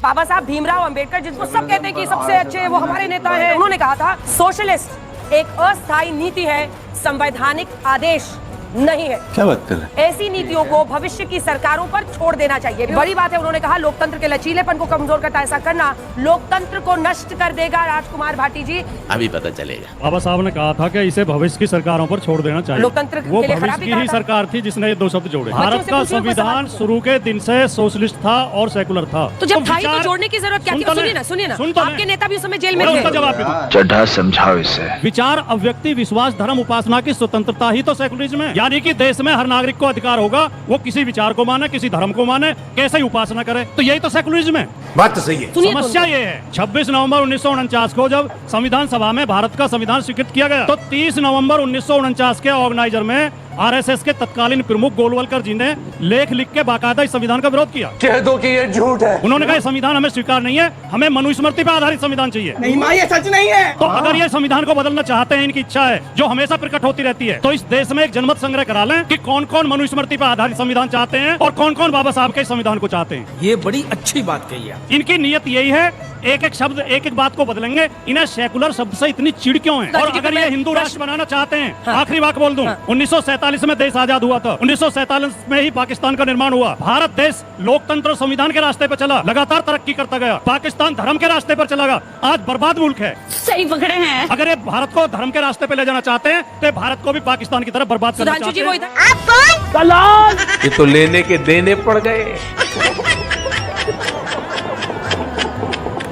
बाबा साहब भीमराव अंबेडकर, जिनको सब कहते हैं कि सबसे अच्छे वो हमारे नेता हैं, उन्होंने कहा था सोशलिस्ट एक अस्थायी नीति है, संवैधानिक आदेश नहीं है। क्या बात कर रहे हैं? ऐसी नीतियों को भविष्य की सरकारों पर छोड़ देना चाहिए। बड़ी बात है, उन्होंने कहा लोकतंत्र के लचीलेपन को कमजोर करता, ऐसा करना लोकतंत्र को नष्ट कर देगा। राजकुमार भाटी जी, अभी पता चलेगा। बाबा साहब ने कहा था कि इसे भविष्य की सरकारों पर छोड़ देना चाहिए। लोकतंत्र वो के लिए भविष्य खराबी की कहा ही था। सरकार थी जिसने ये दो शब्द जोड़े। भारत से का पूछिए, कोई संविधान सवाल शुरू के दिन से सोशलिस्ट था और सेकुलर था। तो जब था ही तो विचार- जोड़ने की जरूरत क्या थी? सुनिए ना, आपके नेता भी उस समय जेल में मैं उसका थे। जवाब दूं। चड्ढा समझाओ इसे। विचार, अव्यक्ति, विश्वास, धर्म, उपासना की स्वतंत्रता ही तो सेकुलरिज्म है। यानी कि देश में हर नागरिक को अधिकार होगा वो किसी विचार को माने, किसी धर्म को माने, कैसे ही उपासना करे। तो यही तो सेकुलरिज्म है। बात तो सही है। सुनिए तो समस्या ये है, 26 नवंबर 1949 को जब संविधान सभा में भारत का संविधान स्वीकृत किया गया, तो 30 नवंबर 1949 के ऑर्गेनाइजर में आरएसएस के तत्कालीन प्रमुख गोलवलकर जी ने लेख लिख के बाकायदा इस संविधान का विरोध किया। कह दो कि ये झूठ है। उन्होंने कहा संविधान हमें स्वीकार नहीं है, हमें मनुस्मृति पर आधारित संविधान चाहिए। नहीं माँ, ये सच नहीं है। तो अगर ये संविधान को बदलना चाहते हैं, इनकी इच्छा है जो हमेशा प्रकट होती रहती है, तो इस देश में एक जनमत संग्रह करा लें कि कौन कौन मनुस्मृति पर आधारित संविधान चाहते हैं और कौन कौन बाबा साहब के संविधान को चाहते हैं। ये बड़ी अच्छी बात कही है। इनकी नियत यही है, एक एक शब्द, एक एक बात को बदलेंगे। इन्हें सेकुलर शब्द से इतनी चिढ़ क्यों है? और अगर ये हिंदू राष्ट्र बनाना चाहते हैं, आखिरी बात बोल दूं, 1947 में देश आजाद हुआ था, 1947 में ही पाकिस्तान का निर्माण हुआ। भारत देश लोकतंत्र और संविधान के रास्ते पर चला, लगातार तरक्की करता गया। पाकिस्तान धर्म के रास्ते पर चला गया, आज बर्बाद मुल्क है। सही पकड़े हैं। अगर ये भारत को धर्म के रास्ते पे ले जाना चाहते हैं, तो भारत को भी पाकिस्तान की तरफ बर्बाद करना सुधांशु चाहते जी वो हैं। इधर ये तो लेने के देने पड़ गए।